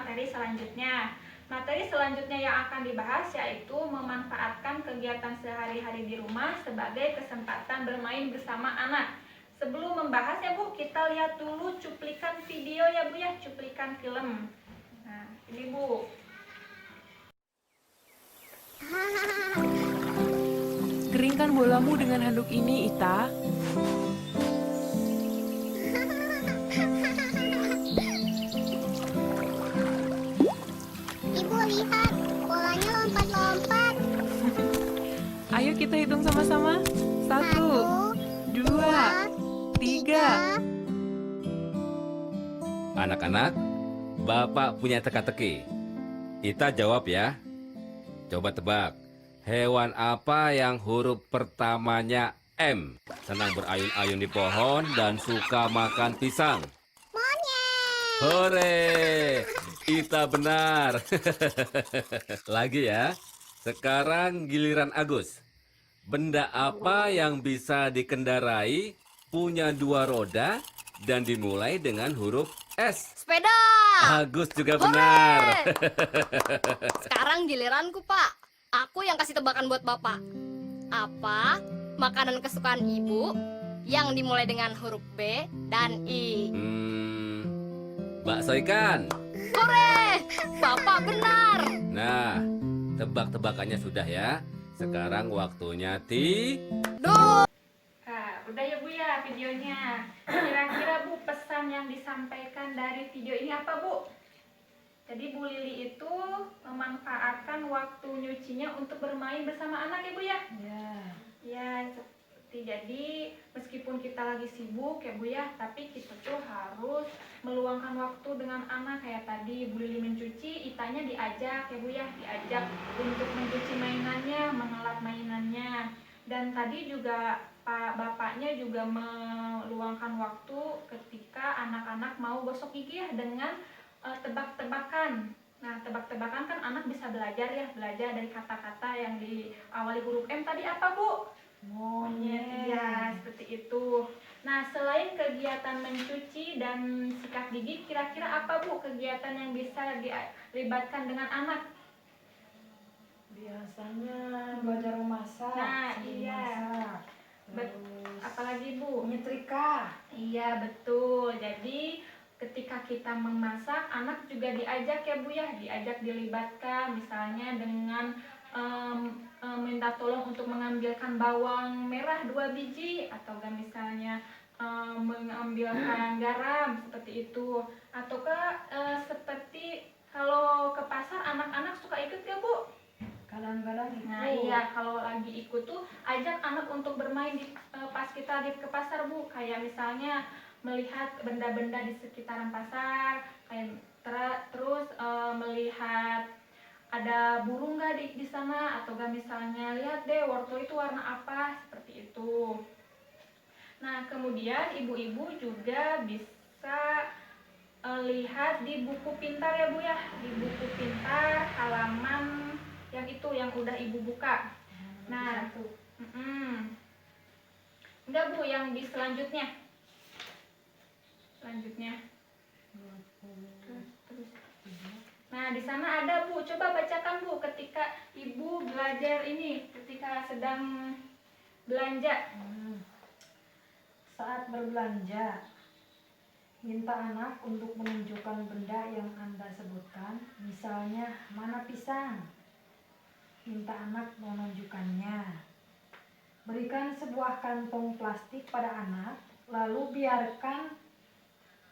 materi selanjutnya. Materi selanjutnya yang akan dibahas yaitu memanfaatkan kegiatan sehari-hari di rumah sebagai kesempatan bermain bersama anak. Sebelum membahas ya Bu, kita lihat dulu cuplikan video ya Bu ya, cuplikan film. Nah, ini Bu. Keringkan bolamu dengan handuk ini, Ita. Ibu lihat, bolanya lompat-lompat. Ayo kita hitung sama-sama. 1, 2, 3. Anak-anak, Bapak punya teka-teki. Ita jawab ya. Coba tebak, hewan apa yang huruf pertamanya M? Senang berayun-ayun di pohon dan suka makan pisang. Monyet. Hore! Ita benar. Lagi ya. Sekarang giliran Agus. Benda apa yang bisa dikendarai, punya 2 roda, dan dimulai dengan huruf S? Sepeda. Agus juga benar. Sekarang giliranku, Pak. Aku yang kasih tebakan buat Bapak. Apa makanan kesukaan Ibu yang dimulai dengan huruf B dan I? Bakso ikan. Hore! Bapak benar. Nah, tebak-tebakannya sudah ya. Sekarang waktunya Nah, udah ya Bu ya videonya. Kira-kira Bu pesan yang disampaikan dari video ini apa Bu? Jadi Bu Lili itu memanfaatkan waktu nyucinya untuk bermain bersama anak ya Bu ya? Ya. Ya, jadi meskipun kita lagi sibuk ya Bu ya, tapi kita tuh harus meluangkan waktu dengan anak. Kayak tadi Bu Lili mencuci, Itanya diajak ya Bu ya, diajak untuk mencuci mainannya, mengelap mainannya. Dan tadi juga Pak Bapaknya juga meluangkan waktu ketika anak-anak mau gosok gigi ya dengan tebak-tebakan. Nah, tebak-tebakan kan anak bisa belajar ya, belajar dari kata-kata yang diawali huruf M tadi apa Bu? Monyet. Ya, seperti itu. Nah, selain kegiatan mencuci dan sikat gigi, kira-kira apa Bu kegiatan yang bisa dilibatkan dengan anak? Biasanya belajar memasak. Nah, sambil iya. masak. Apalagi Bu? Menyetrika. Iya, betul. Jadi ketika kita memasak, anak juga diajak ya Bu ya, diajak dilibatkan misalnya dengan minta tolong untuk mengambilkan bawang merah 2 biji, atau misalnya mengambilkan garam seperti itu. Ataukah seperti kalau ke pasar anak-anak suka ikut ya Bu? Kadang-kadang ikut. Nah iya, kalau lagi ikut tuh ajak anak untuk bermain pas kita ke pasar Bu. Kayak misalnya melihat benda-benda di sekitaran pasar, kayak terus melihat ada burung nggak di sana, atau gak misalnya lihat deh wortel itu warna apa, seperti itu. Nah kemudian ibu-ibu juga bisa lihat di buku pintar ya Bu ya, di buku pintar halaman yang itu yang udah ibu buka. Nah, enggak Bu, yang di selanjutnya. Nah, di sana ada Bu, coba bacakan Bu ketika ibu belajar ini, ketika sedang belanja. Saat berbelanja, minta anak untuk menunjukkan benda yang Anda sebutkan. Misalnya, mana pisang? Minta anak menunjukkannya. Berikan sebuah kantong plastik pada anak, lalu biarkan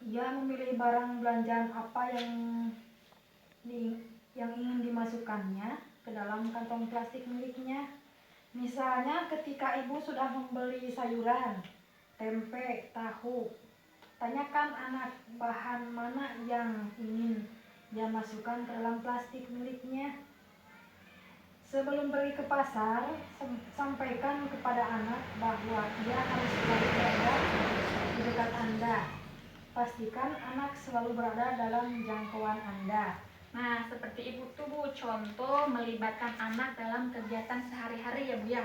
ia memilih barang belanjaan apa yang ingin dimasukkannya ke dalam kantong plastik miliknya. Misalnya ketika ibu sudah membeli sayuran, tempe, tahu, tanyakan anak bahan mana yang ingin dia masukkan ke dalam plastik miliknya. Sebelum pergi ke pasar, sampaikan kepada anak bahwa ia harus selalu berada di dekat Anda. Pastikan anak selalu berada dalam jangkauan Anda. Nah, seperti ibu tuh Bu, contoh melibatkan anak dalam kegiatan sehari-hari ya Bu ya.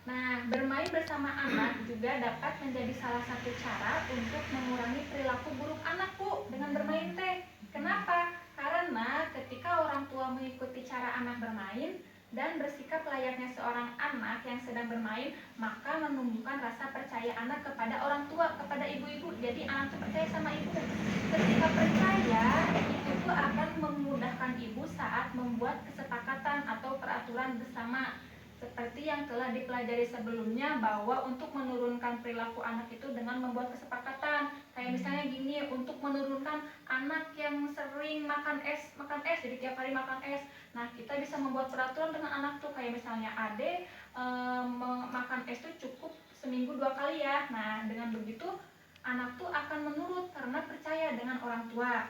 Nah, bermain bersama anak juga dapat menjadi salah satu cara untuk mengurangi perilaku buruk anak Bu dengan bermain teh. Kenapa? Karena mengikuti cara anak bermain dan bersikap layaknya seorang anak yang sedang bermain, maka menumbuhkan rasa percaya anak kepada orang tua, kepada ibu-ibu. Jadi anak itu percaya sama ibu. Ketika percaya, itu tuh akan memudahkan ibu saat membuat kesepakatan atau peraturan bersama. Seperti yang telah dipelajari sebelumnya, bahwa untuk menurunkan perilaku anak itu dengan membuat kesepakatan. Kayak misalnya gini, untuk menurunkan anak yang sering makan es, jadi tiap hari makan es. Nah, kita bisa membuat peraturan dengan anak tuh, kayak misalnya Ade makan es tuh cukup seminggu 2 kali ya. Nah, dengan begitu anak tuh akan menurut karena percaya dengan orang tua.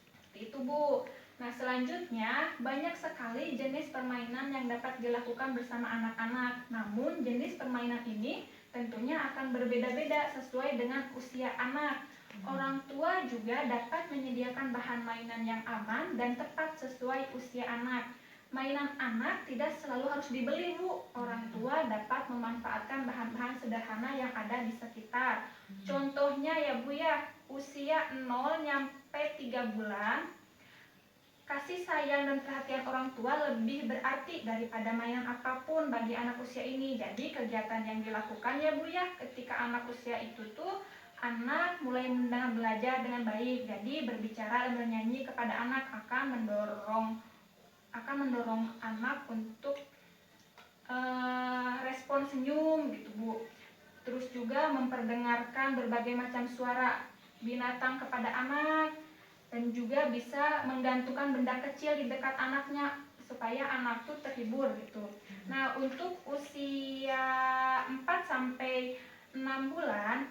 Seperti itu, Bu. Nah, selanjutnya banyak sekali jenis permainan yang dapat dilakukan bersama anak-anak. Namun, jenis permainan ini tentunya akan berbeda-beda sesuai dengan usia anak. Orang tua juga dapat menyediakan bahan mainan yang aman dan tepat sesuai usia anak. Mainan anak tidak selalu harus dibeli, Bu. Orang tua dapat memanfaatkan bahan-bahan sederhana yang ada di sekitar. Contohnya ya, Bu ya, usia 0 nyampe 3 bulan, kasih sayang dan perhatian orang tua lebih berarti daripada mainan apapun bagi anak usia ini. Jadi kegiatan yang dilakukan ya, Bu ya, ketika anak usia itu tuh anak mulai belajar dengan baik. Jadi berbicara dan bernyanyi kepada anak akan mendorong anak untuk respon senyum gitu, Bu. Terus juga memperdengarkan berbagai macam suara binatang kepada anak, dan juga bisa menggantungkan benda kecil di dekat anaknya supaya anak tuh terhibur gitu. Nah, untuk usia 4 sampai 6 bulan,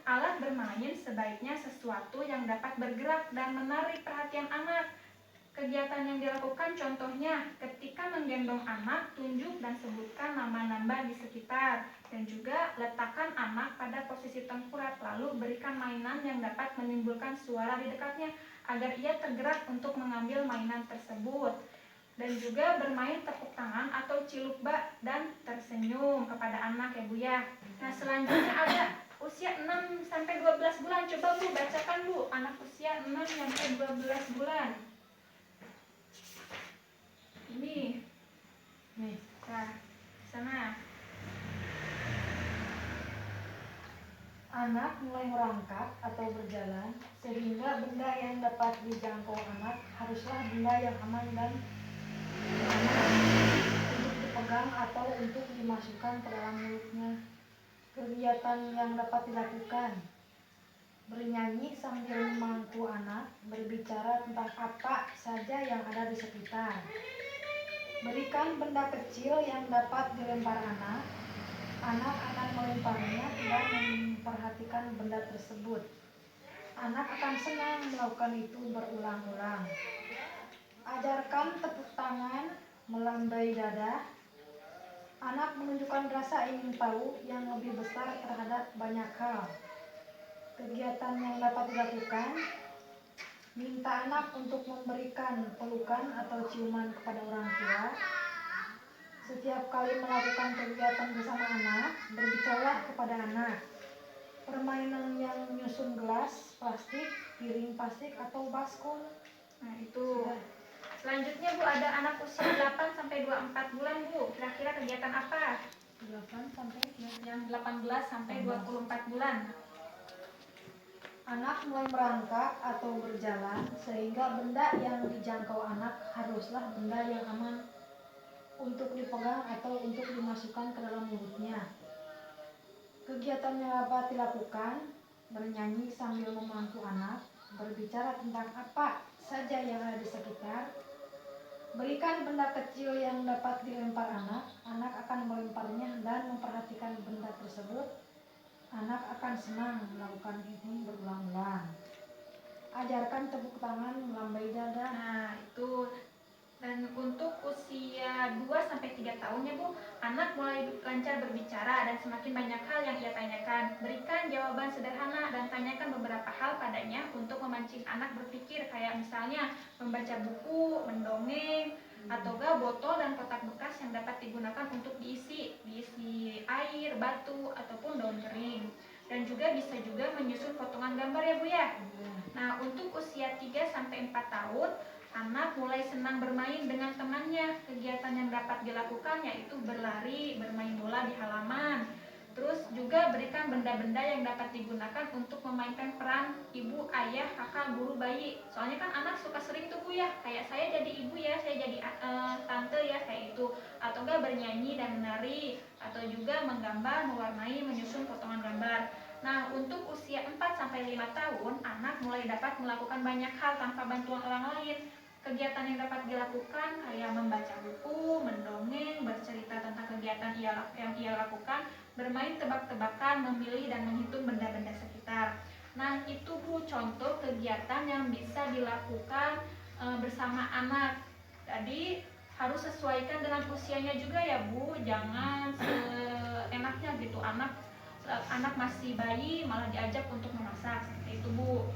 alat bermain sebaiknya sesuatu yang dapat bergerak dan menarik perhatian anak. Kegiatan yang dilakukan contohnya ketika menggendong anak, tunjuk dan sebutkan nama-nama di sekitar, dan juga letakkan anak pada posisi tengkurap, lalu berikan mainan yang dapat menimbulkan suara di dekatnya agar ia tergerak untuk mengambil mainan tersebut. Dan juga bermain tepuk tangan atau ciluk bak dan tersenyum kepada anak ya, Bu ya. Nah, selanjutnya ada usia 6 sampai 12 bulan. Coba Bu bacakan, Bu, anak usia 6 sampai 12 bulan. Ini Nih, nah, sana. anak mulai merangkak atau berjalan sehingga benda yang dapat dijangkau anak haruslah benda yang aman dan nyaman untuk dipegang atau untuk dimasukkan ke dalam mulutnya. Kegiatan yang dapat dilakukan: bernyanyi sambil memangku anak, berbicara tentang apa saja yang ada di sekitar. Berikan benda kecil yang dapat dilempar anak. Anak akan melemparnya dan memperhatikan benda tersebut. Anak akan senang melakukan itu berulang-ulang. Ajarkan tepuk tangan, melambai dada. Anak menunjukkan rasa ingin tahu yang lebih besar terhadap banyak hal. Kegiatan yang dapat dilakukan: minta anak untuk memberikan pelukan atau ciuman kepada orang tua. Setiap kali melakukan kegiatan bersama anak, berbicaralah kepada anak. Permainan yang menyusun gelas, plastik, piring plastik atau baskom. Nah, itu. Selanjutnya, Bu, ada anak usia 8 sampai 24 bulan, Bu. Kira-kira kegiatan apa? 8 sampai Yang 18 sampai 24 bulan. Anak mulai merangkak atau berjalan sehingga benda yang dijangkau anak haruslah benda yang aman untuk dipegang atau untuk dimasukkan ke dalam mulutnya. Kegiatan yang dapat dilakukan: bernyanyi sambil memangku anak, berbicara tentang apa saja yang ada di sekitar. Berikan benda kecil yang dapat dilempar anak. Anak akan melemparnya dan memperhatikan benda tersebut. Anak akan senang melakukan ini berulang-ulang. Ajarkan tepuk tangan, melambai dada. Nah, itu. Dan untuk usia 2 sampai 3 tahun ya, Bu, anak mulai lancar berbicara dan semakin banyak hal yang ia tanyakan. Berikan jawaban sederhana dan tanyakan beberapa hal padanya untuk memancing anak berpikir, kayak misalnya membaca buku, mendongeng, atau botol dan kotak bekas yang dapat digunakan untuk diisi air, batu, ataupun daun kering. Dan juga bisa juga menyusun potongan gambar ya, Bu ya. Nah, untuk usia 3 sampai 4 tahun, anak mulai senang bermain dengan temannya. Kegiatan yang dapat dilakukan yaitu berlari, bermain bola di halaman. Terus juga berikan benda-benda yang dapat digunakan untuk memainkan peran ibu, ayah, kakak, guru, bayi. Soalnya kan anak suka sering tuh Bu ya, kayak saya jadi ibu ya, saya jadi tante ya, kayak itu. Atau enggak bernyanyi dan menari, atau juga menggambar, mewarnai, menyusun potongan gambar. Nah, untuk usia 4-5 tahun, anak mulai dapat melakukan banyak hal tanpa bantuan orang lain. Kegiatan yang dapat dilakukan kayak membaca buku, mendongeng, bercerita tentang kegiatan yang ia lakukan, bermain tebak-tebakan, memilih dan menghitung benda-benda sekitar. Nah, itu Bu contoh kegiatan yang bisa dilakukan bersama anak. Jadi harus sesuaikan dengan usianya juga ya Bu, jangan seenaknya gitu, anak masih bayi malah diajak untuk memasak, seperti itu Bu.